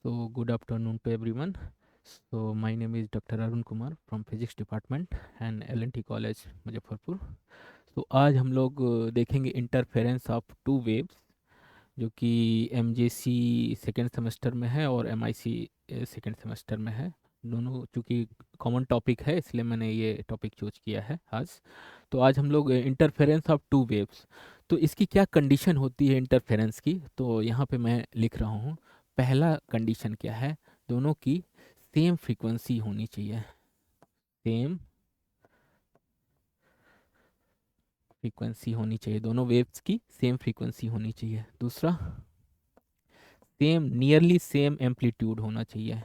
So, good afternoon to everyone. So, my name is Dr. Arun Kumar from Physics Department and LNT College, Muzaffarpur. तो आज हम लोग देखेंगे interference of two waves जो कि MJC second semester में है और MIC सेकेंड सेमेस्टर में है. दोनों चूँकि कॉमन टॉपिक है इसलिए मैंने ये टॉपिक चूज किया है आज. तो आज हम लोग इंटरफेरेंस ऑफ टू वेव्स, तो इसकी क्या कंडीशन होती है इंटरफेरेंस की, तो यहाँ पे मैं लिख रहा हूँ. पहला कंडीशन क्या है, दोनों की सेम फ्रीक्वेंसी होनी चाहिए. सेम फ्रीक्वेंसी होनी चाहिए, दोनों वेव्स की सेम फ्रीक्वेंसी होनी चाहिए. दूसरा, सेम नियरली सेम एम्पलीट्यूड होना चाहिए.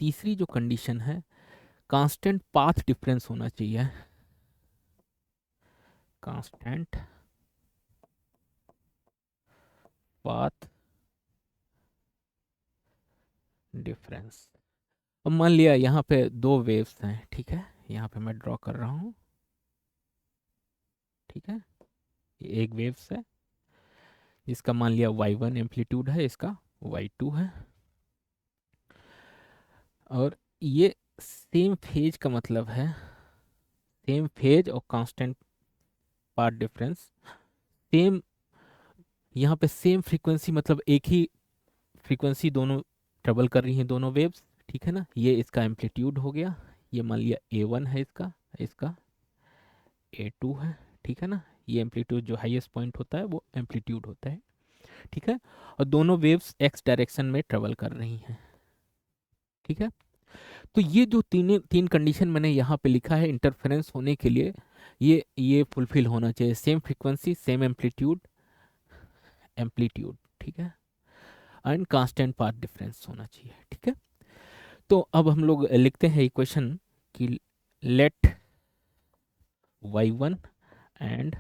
तीसरी जो कंडीशन है, कांस्टेंट पाथ डिफरेंस होना चाहिए. Constant path difference. अब मान लिया यहाँ पे दो वेव्स हैं, ठीक है, यहाँ पे मैं ड्रॉ कर रहा हूँ, ठीक है. ये एक वेव्स है जिसका मान लिया y1 एम्पलीट्यूड है, इसका y2 है, और ये सेम फेज का मतलब है, सेम फेज और कांस्टेंट पाथ डिफरेंस. सेम, यहाँ पे सेम फ्रीक्वेंसी मतलब एक ही फ्रीक्वेंसी दोनों ट्रेवल कर रही हैं दोनों वेव्स, ठीक है ना. ये इसका एम्पलीट्यूड हो गया, ये मान लिया A1 है, इसका इसका A2 है, ठीक है ना. ये एम्पलीट्यूड जो हाईएस्ट पॉइंट होता है वो एम्पलीट्यूड होता है, ठीक है. और दोनों वेव्स एक्स डायरेक्शन में ट्रेवल कर रही हैं, ठीक है. तो ये जो तीन कंडीशन मैंने यहाँ पे लिखा है इंटरफेरेंस होने के लिए, ये फुलफिल होना चाहिए. सेम फ्रीक्वेंसी, सेम एम्पलीट्यूड, ठीक है, एंड कांस्टेंट पाथ डिफरेंस होना चाहिए, ठीक है. तो अब हम लोग लिखते हैं इक्वेशन कि let y1 and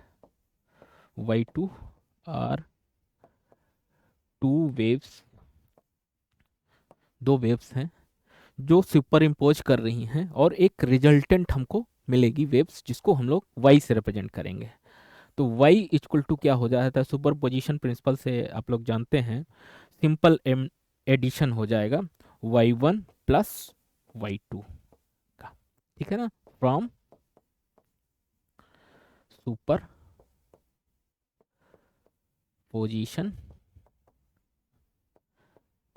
y2 are two waves, दो वेव्स हैं जो सुपर इम्पोज कर रही हैं, और एक रिजल्टेंट हमको मिलेगी वेव्स जिसको हम लोग y से रिप्रेजेंट करेंगे. तो y इक्वल टू क्या हो जाता है, सुपर पोजिशन प्रिंसिपल से आप लोग जानते हैं, सिंपल एडिशन हो जाएगा y1 प्लस y2 का, ठीक है ना, from superposition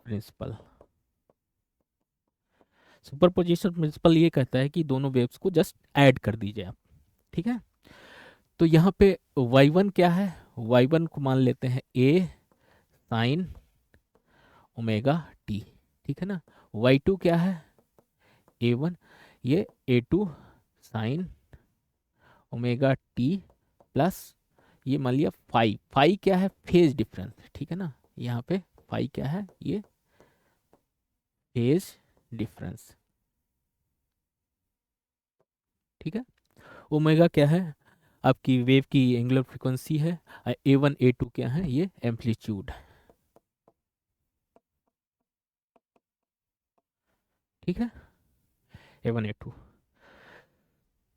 principle. Superposition principle ये कहता है कि दोनों वेव्स को जस्ट ऐड कर दीजिए आप, ठीक है. तो यहाँ पे y1 क्या है, y1 को मान लेते हैं a साइन ओमेगा टी, ठीक है ना. y2 क्या है, a1, ये a2 sine omega T plus ये मान लिया फाई. फाई क्या है, फेज डिफरेंस, ठीक है ना. यहाँ पे फाई क्या है, ये फेज डिफरेंस, ठीक है. ओमेगा क्या है, आपकी वेव की एंगुलर फ्रीक्वेंसी है. A1 A2 क्या है, ये एम्पलीट्यूड, ठीक है, A1 A2.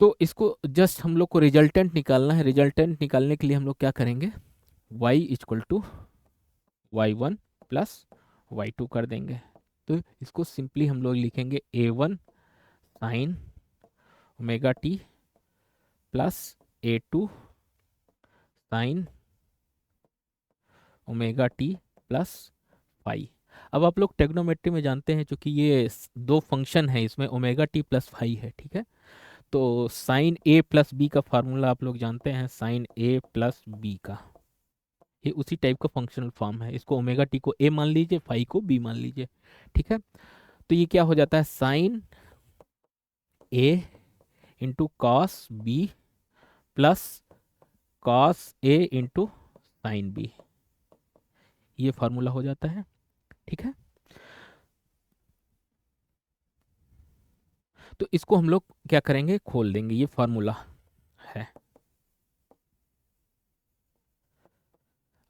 तो इसको जस्ट हम लोग को रिजल्टेंट निकालना है. रिजल्टेंट निकालने के लिए हम लोग क्या करेंगे, y equal to y1 plus y2 कर देंगे. तो इसको सिंपली हम लोग लिखेंगे A1 sine omega T plus A2 sine omega T plus phi. अब आप लोग टेग्नोमेट्री में जानते हैं, क्योंकि ये दो फंक्शन है, इसमें ओमेगा टी प्लस फाई है, ठीक है. तो साइन ए प्लस बी का फार्मूला आप लोग जानते हैं, साइन ए प्लस बी का, ये उसी टाइप का फंक्शनल फॉर्म है. इसको ओमेगा टी को ए मान लीजिए, फाई को बी मान लीजिए, ठीक है. तो ये क्या हो जाता है, sine A into cos B plus cos A into sine B, ये फार्मूला हो जाता है, ठीक है. तो इसको हम लोग क्या करेंगे, खोल देंगे, ये फार्मूला है,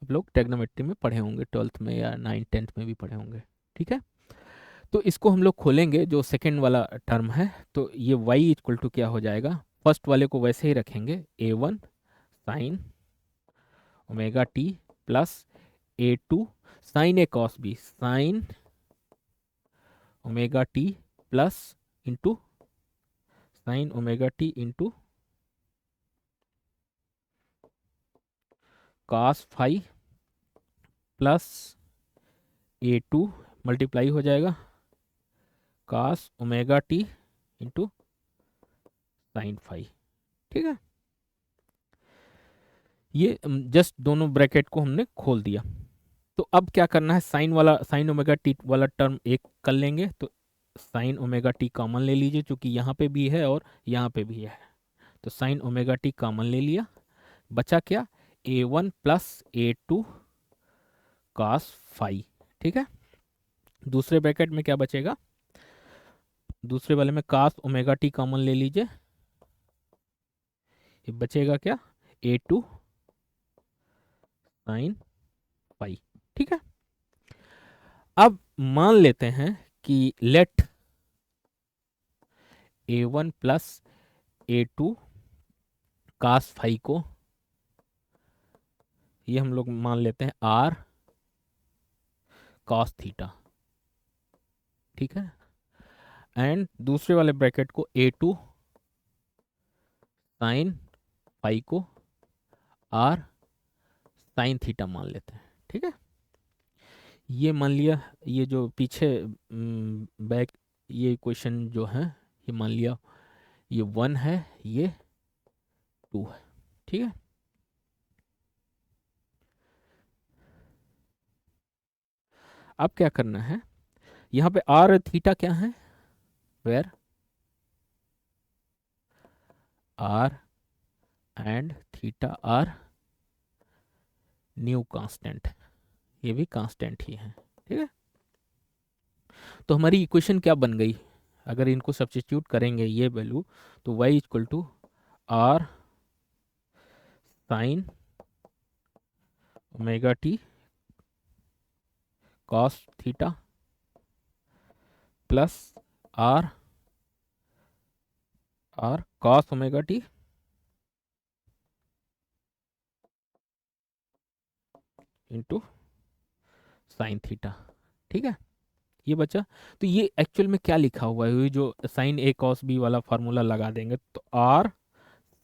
आप लोग टेग्नोमेट्री में पढ़े होंगे, 12th में या 9th 10th में भी पढ़े होंगे, ठीक है. तो इसको हम लोग खोलेंगे, जो सेकेंड वाला टर्म है, तो ये y इक्वल टू क्या हो जाएगा, फर्स्ट वाले को वैसे ही रखेंगे, A1 sine omega T plus A two sine A cos B, sine omega T plus into sine omega T into cos phi plus A two multiply हो जाएगा cos omega T into sine phi. ठीक है, ये just दोनों bracket को हमने खोल दिया। तो अब क्या करना है, साइन वाला, साइन ओमेगा टी वाला टर्म एक कर लेंगे, तो साइन ओमेगा टी कॉमन ले लीजिए, क्योंकि यहाँ पे भी है और यहाँ पे भी है, तो साइन ओमेगा टी कॉमन ले लिया, बचा क्या, A one plus A two cos phi. ठीक है, दूसरे ब्रैकेट में क्या बचेगा, दूसरे वाले में कॉस ओमेगा टी कॉमन ले लीजिए, ये बचेगा क्या, ए टू साइन फाई। ठीक है, अब मान लेते हैं कि let A one plus A two cos phi को, ये हम लोग मान लेते हैं आर कॉस थीटा। ठीक है, एंड दूसरे वाले ब्रैकेट को ए टू साइन फाई को आर साइन थीटा मान लेते हैं। ठीक है, ये मान लिया, ये जो पीछे बैक ये इक्वेशन जो है, ये मान लिया ये वन है, ये टू है। ठीक है, अब क्या करना है, यहाँ पे आर थीटा क्या है, where R and theta are new constant, ये भी कांस्टेंट ही है। ठीक है, तो हमारी इक्वेशन क्या बन गई, अगर इनको सब्स्टिट्यूट करेंगे ये वैल्यू, तो y equal to R sine omega T cos theta plus R R cos omega T into sine theta. ठीक है, ये बचा, तो ये एक्चुअल में क्या लिखा हुआ है, ये जो साइन ए कॉस बी वाला फार्मूला लगा देंगे, तो R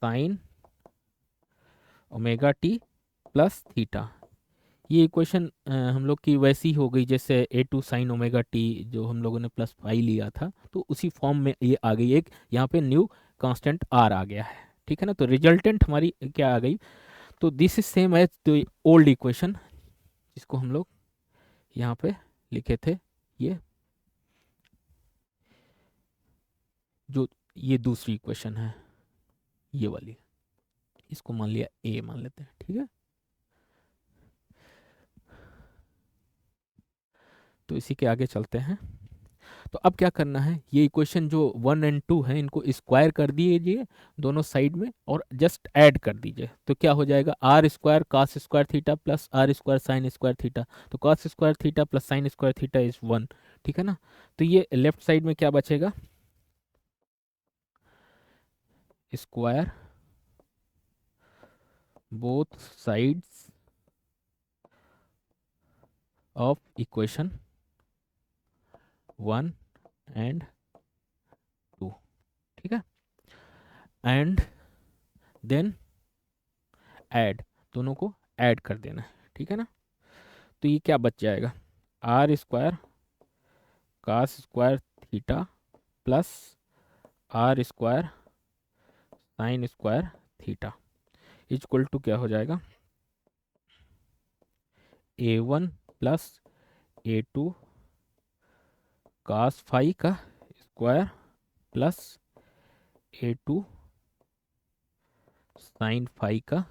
sine omega T plus theta, ये इक्वेशन हम लोग की वैसी हो गई जैसे A two sine omega T जो हम लोगों ने प्लस फाई लिया था, तो उसी फॉर्म में ये आ गई, एक यहाँ पे न्यू कांस्टेंट आर आ गया है। ठीक है ना, तो रिजल्टेंट हमारी क्या आ गई, तो this is same as the old equation जिसको हम लोग यहाँ पे लिखे थे, ये जो ये दूसरी इक्वेशन है ये वाली, इसको मान लिया ए मान लेते हैं। ठीक है, तो इसी के आगे चलते हैं। तो अब क्या करना है, ये इक्वेशन जो वन एंड टू है इनको स्क्वायर कर दीजिए दोनों साइड में और जस्ट ऐड कर दीजिए, तो क्या हो जाएगा, R square cos square theta plus R square sine square theta, तो cos square theta plus sine square theta is one. ठीक है ना, तो ये लेफ्ट साइड में क्या बचेगा, square both sides of equation one and two. ठीक है, एंड देन ऐड, दोनों को ऐड कर देना है। ठीक है ना, तो ये क्या बच जाएगा, R square cos square theta plus R square sine square theta equal to क्या हो जाएगा, A one plus A two cos phi का square plus A two sine phi का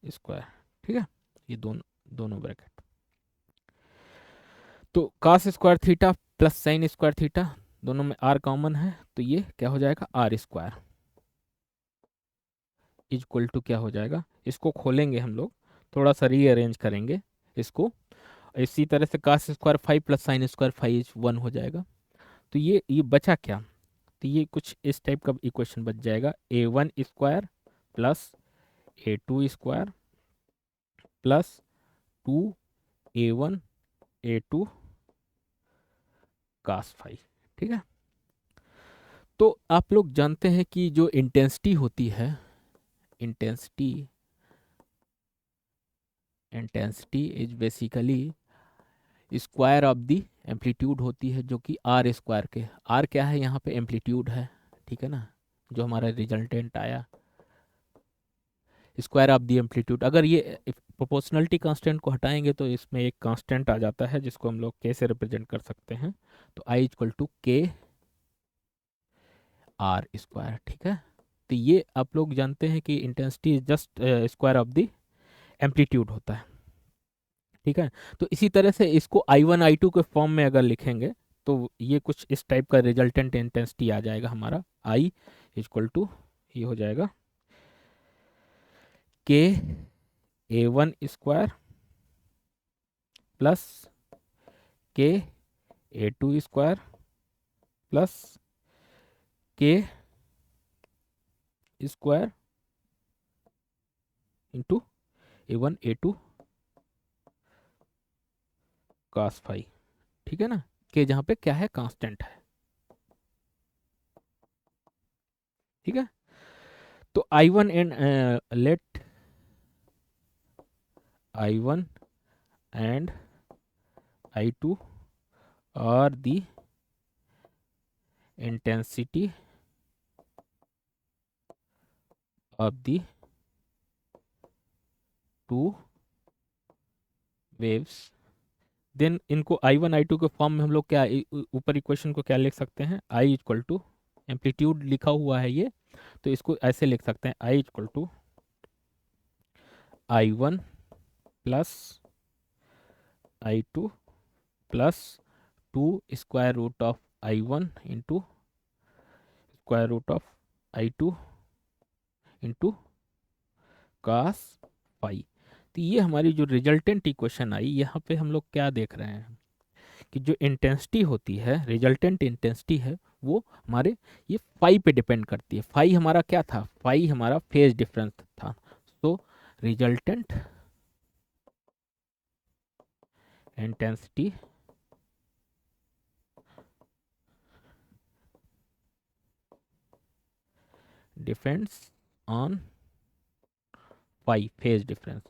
स्क्वायर। ठीक है, ये दोनों दोनों ब्रैकेट, तो cos square theta plus sine square theta दोनों में आर कॉमन है, तो ये क्या हो जाएगा, आर स्क्वायर इक्वल टू क्या हो जाएगा, इसको खोलेंगे हम लोग, थोड़ा सा रीअरेंज करेंगे इसको, इसी तरह से cos square five plus sine square five one हो जाएगा, तो ये बचा क्या, तो ये कुछ इस टाइप का इक्वेशन बच जाएगा, A one square plus A two square plus 2a1 a2 cos phi. ठीक है, तो आप लोग जानते हैं कि जो इंटेंसिटी होती है, intensity intensity is basically square of the amplitude होती है, जो कि आर स्क्वायर के, आर क्या है यहाँ पे, एम्पलीट्यूड है। ठीक है ना, जो हमारा रिजल्टेंट आया, स्क्वायर ऑफ द एम्पलीट्यूड। अगर ये प्रोपोर्शनलिटी कांस्टेंट को हटाएंगे तो इसमें एक कांस्टेंट आ जाता है जिसको हम लोग के से रिप्रेजेंट कर सकते हैं, तो आई इक्वल टू के आर स्क्वायर। ठीक है, तो ये आप लोग जानते हैं कि intensity just square of the amplitude होता है। ठीक है, तो इसी तरह से इसको I1 I2 के फॉर्म में अगर लिखेंगे तो ये कुछ इस टाइप का रिजल्टेंट इंटेंसिटी आ जाएगा हमारा, आई इक्वल टू, ये हो जाएगा के A1 स्क्वायर प्लस के A2 स्क्वायर प्लस के square into A1 A2 cos phi. ठीक है ना, के जहाँ पे क्या है, कांस्टेंट है। ठीक है, तो I1 and let I1 and I2 are the intensity of the two waves, then इनको I1 I2 के फॉर्म में हम लोग क्या ऊपर इक्वेशन को क्या लिख सकते हैं, I इक्वल टू, एम्पलीट्यूड लिखा हुआ है ये, तो इसको ऐसे लिख सकते हैं, I equal to I1 plus I2 plus 2 square root of I1 into square root of I2 into cos phi. तो ये हमारी जो रिजल्टेंट इक्वेशन आई, यहाँ पे हम लोग क्या देख रहे हैं कि जो इंटेंसिटी होती है, रिजल्टेंट इंटेंसिटी है, वो हमारे ये फाई पे डिपेंड करती है। फाई हमारा क्या था, फाई हमारा फेज डिफरेंस था। तो resultant intensity depends on phi phase difference.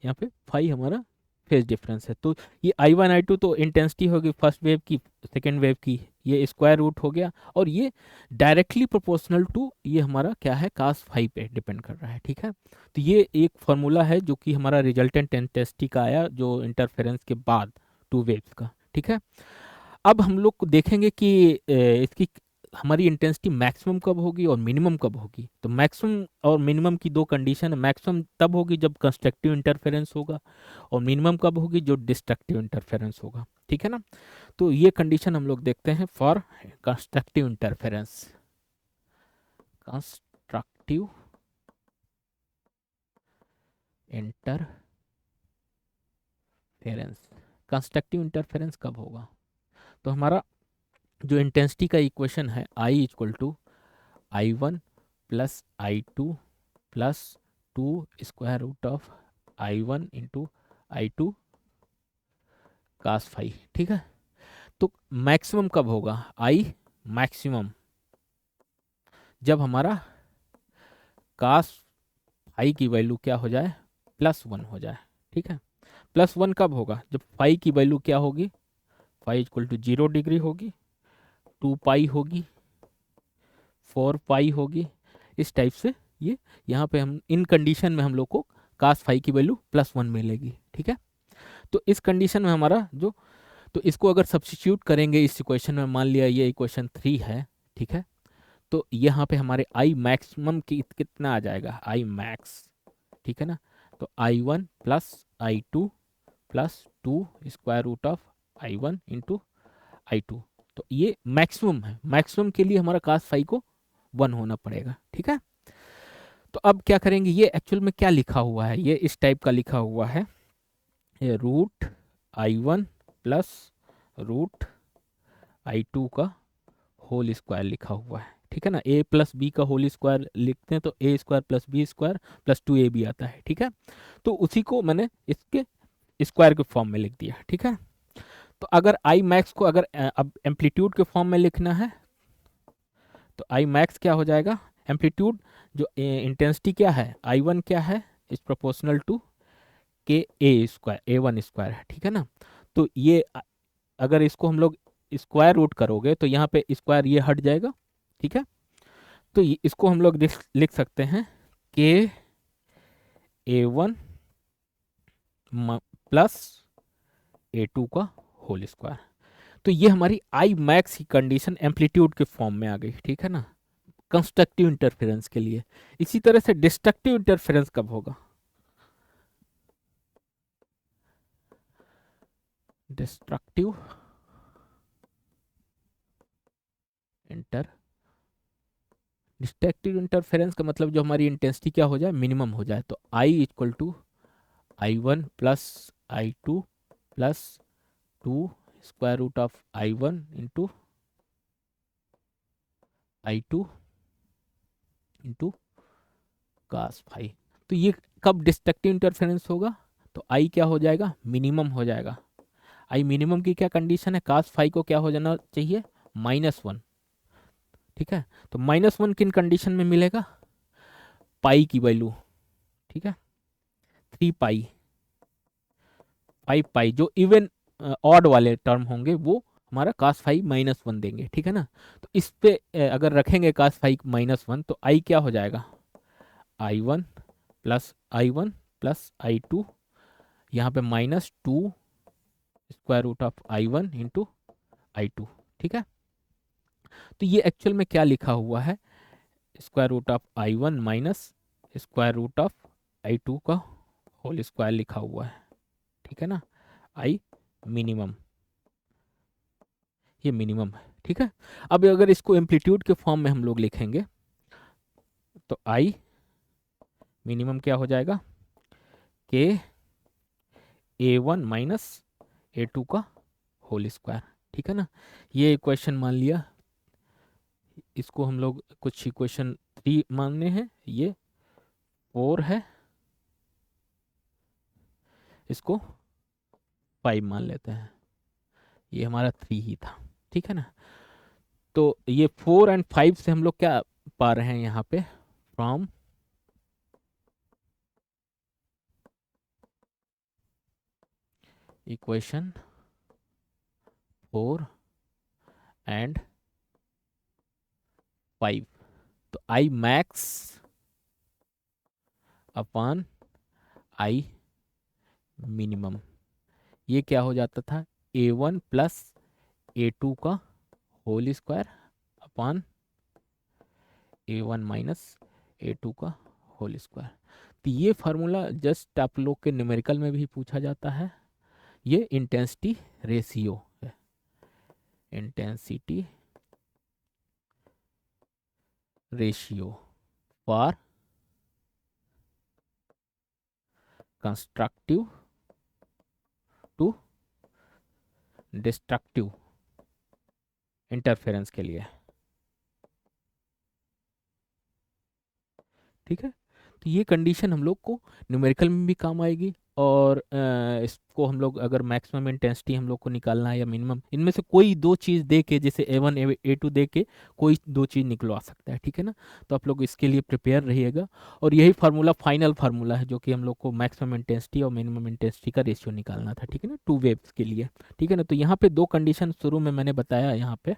यहाँ पे फाई हमारा फेज डिफरेंस है। तो ये I1 I2 तो इंटेंसिटी होगी फर्स्ट वेव की, सेकेंड वेव की, ये स्क्वायर रूट हो गया, और ये डायरेक्टली प्रोपोर्शनल टू ये हमारा क्या है, cos फाई पे डिपेंड कर रहा है। ठीक है, तो ये एक फार्मूला है जो कि हमारा रिजल्टेंट इंटेंसिटी का आया, जो इंटरफेरेंस के बाद टू वेव्स का। ठीक है, अब हम लोग को देखेंगे कि इसकी हमारी इंटेंसिटी मैक्सिमम कब होगी और मिनिमम कब होगी। तो मैक्सिमम और मिनिमम की दो कंडीशन है, मैक्सिमम तब होगी जब कंस्ट्रक्टिव इंटरफेरेंस होगा, और मिनिमम कब होगी, जो डिस्ट्रक्टिव इंटरफेरेंस होगा। ठीक है ना, तो ये कंडीशन हम लोग देखते हैं for constructive interference. Constructive interference, constructive interference कब होगा, तो हमारा जो इंटेंसिटी का इक्वेशन है, I equal to I1 plus I2 plus 2 square root of I1 into I2 cos phi. ठीक है, तो मैक्सिमम कब होगा, आई मैक्सिमम जब हमारा cos फाई की वैल्यू क्या हो जाए, +1 हो जाए। ठीक है, +1 कब होगा, जब फाई की वैल्यू क्या होगी, फाई इक्वल टू 0 डिग्री होगी, 2 पाई होगी, 4 पाई होगी, इस टाइप से। ये यहाँ पे हम इन कंडीशन में हम लोग को cos फाई की वैल्यू +1 मिलेगी। ठीक है, तो इस कंडीशन में हमारा जो, तो इसको अगर सब्स्टिट्यूट करेंगे इस इक्वेशन में, मान लिया ये इक्वेशन 3 है। ठीक है, तो यहाँ पे हमारे आई मैक्सिमम की कितना आ जाएगा, आई मैक्स। ठीक है ना, तो I1 plus I2 plus 2 square root of I1 into I2, तो ये मैक्सिमम है। मैक्सिमम के लिए हमारा cos फाई को 1 होना पड़ेगा। ठीक है, तो अब क्या करेंगे, ये एक्चुअल में क्या लिखा हुआ है, ये इस टाइप का लिखा हुआ है, ये root I1 plus root I2 का होल स्क्वायर लिखा हुआ है। ठीक है ना, ए प्लस बी का होल स्क्वायर लिखते हैं तो A square plus B square plus 2ab आता है, ठीक है। तो उसी को मैंने इसके स्क्वायर के फॉर्म में लिख दिया, ठीक है। तो अगर आई मैक्स को अगर अब एम्पलीट्यूड के फॉर्म में लिखना है तो आई मैक्स क्या हो जाएगा, एम्पलीट्यूड जो इंटेंसिटी क्या है आई वन क्या है, इज प्रोपोर्शनल टू के ए स्क्वायर ए वन स्क्वायर है, ठीक है ना। तो ये अगर इसको हम लोग स्क्वायर रूट करोगे तो यहाँ पे स्क्वायर ये हट जाएगा, ठीक है। तो इसको हम लोग लिख सकते हैं के ए वन प्लस ए टू का होल स्क्वायर। तो ये हमारी आई मैक्स की कंडीशन एम्पलीट्यूड के फॉर्म में आ गई, ठीक है ना, कंस्ट्रक्टिव इंटरफेरेंस के लिए। इसी तरह से डिस्ट्रक्टिव इंटरफेरेंस कब होगा, डिस्ट्रक्टिव इंटर डिस्ट्रक्टिव इंटरफेरेंस का मतलब जो हमारी इंटेंसिटी क्या हो जाए, मिनिमम हो जाए। तो I equal to I one plus I two plus two square root of I one into I two into cos phi. तो ये कब डिस्ट्रक्टिव इंटरफेरेंस होगा, तो आई क्या हो जाएगा, मिनिमम हो जाएगा। आई मिनिमम की क्या कंडीशन है, कास फाई को क्या हो जाना चाहिए, -1, ठीक है। तो -1 किन कंडीशन में मिलेगा, पाई की वैल्यू, ठीक है, 3 पाई 5 पाई जो इवन ऑड वाले टर्म होंगे वो हमारा कास फाई -1 देंगे, ठीक है ना। तो इस पे अगर रखेंगे कास फाई -1 तो आई क्या हो जाएगा, I one plus I two, यहाँ पे -2 square root of I one into I two, ठीक है। तो ये एक्चुअल में क्या लिखा हुआ है, square root of I one minus square root of I two का होल स्क्वायर लिखा हुआ है, ठीक है ना। आई मिनिमम, ये मिनिमम है, ठीक है। अब अगर इसको एम्पलीट्यूड के फॉर्म में हम लोग लिखेंगे तो आई मिनिमम क्या हो जाएगा, के ए वन माइनस ए टू का होल स्क्वायर, ठीक है ना। ये इक्वेशन मान लिया, इसको हम लोग कुछ इक्वेशन 3 मानने हैं, ये 4 है, इसको 5 मान लेते हैं, ये हमारा 3 ही था, ठीक है ना। तो ये 4 एंड 5 से हम लोग क्या पा रहे हैं यहाँ पे, फ्रॉम इक्वेशन 4 एंड 5, तो I max upon I minimum, ये क्या हो जाता था, A one plus A two का whole square upon A one minus A two का होल स्क्वायर। तो ये फार्मूला जस्ट आप लोग के न्यूमेरिकल में भी पूछा जाता है, ये इंटेंसिटी रेशियो है, intensity ratio for constructive to destructive interference के लिए, ठीक है। तो ये कंडीशन हम लोग को न्यूमेरिकल में भी काम आएगी, और इसको हम लोग अगर मैक्सिमम इंटेंसिटी हम लोग को निकालना है या मिनिमम, इनमें से कोई दो चीज़ दे के, जैसे ए वन ए टू दे के कोई दो चीज़ निकलवा सकता है, ठीक है ना। तो आप लोग इसके लिए प्रिपेयर रहिएगा, और यही फार्मूला फाइनल फार्मूला है जो कि हम लोग को मैक्सिमम इंटेंसिटी और मिनिमम इंटेंसिटी का रेशियो निकालना था, ठीक है ना, 2 वेव्स के लिए, ठीक है ना। तो यहाँ पे 2 कंडीशन शुरू में मैंने बताया यहाँ पे।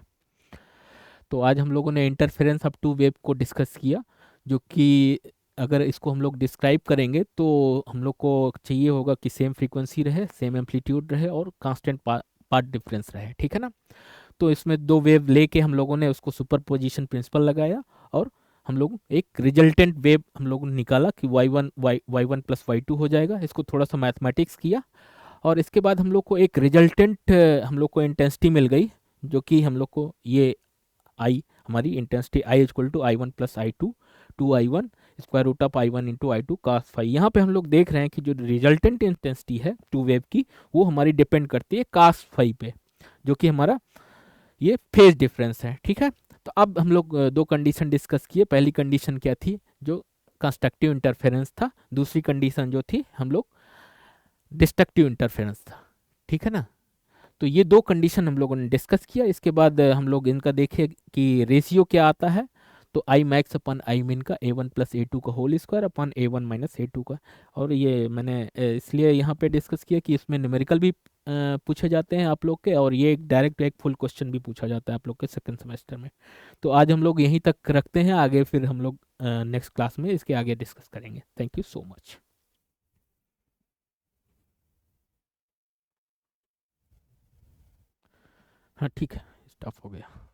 तो आज हम लोगों ने इंटरफेरेंस ऑफ 2 वेव को डिस्कस किया, जो कि अगर इसको हम लोग डिस्क्राइब करेंगे तो हम लोग को चाहिए होगा कि सेम फ्रीक्वेंसी रहे, सेम एम्पलीट्यूड रहे और कांस्टेंट पार्ट डिफरेंस रहे, ठीक है ना। तो इसमें 2 वेव लेके हम लोगों ने उसको सुपरपोजिशन प्रिंसिपल लगाया, और हम लोग एक रिजल्टेंट वेव हम लोग निकाला कि y1 प्लस y2 हो जाएगा। इसको थोड़ा सा मैथमेटिक्स किया, और इसके बाद हम लोग को एक रिजल्टेंट हम लोग को इंटेंसिटी मिल गई, जो कि हम लोग को ये आई, हमारी intensity I equal to I one plus I two, 2i1 square root of i1 into I two cos phi. यहाँ पे हम लोग देख रहे हैं कि जो रिजल्टेंट इंटेंसिटी है 2 वेव की, वो हमारी डिपेंड करती है कास फाई पे, जो कि हमारा ये फेज डिफरेंस है, ठीक है। तो अब हम लोग दो कंडीशन डिस्कस किए। पहली कंडीशन क्या थी, जो कंस्ट्रक्टिव इंटरफेरेंस था। दूसरी कंडीशन जो थी हम लोग डिस्ट्रक्टिव इंटरफेरेंस था। ठीक है ना। तो ये दो कंडीशन हम लोगों ने डिस्कस किया। इसके बाद हम लोग इनका देखे कि रेशियो क्या आता है। तो आई मैक्स अपन आई मिन का A1 + A2 का whole square upon A1 - A2 का। और ये मैंने इसलिए यहाँ पे डिस्कस किया कि इसमें न्यूमेरिकल भी पूछे जाते हैं आप लोग के, और ये एक डायरेक्ट एक फुल क्वेश्चन भी पूछा जाता है आप लोग के सेकंड सेमेस्टर में। तो आज हम लोग यहीं तक रखते हैं, आगे फिर हम लोग नेक्स्ट क्लास में इसके आगे डिस्कस करेंगे। Thank you so much. हाँ ठीक है, स्टॉप हो गया।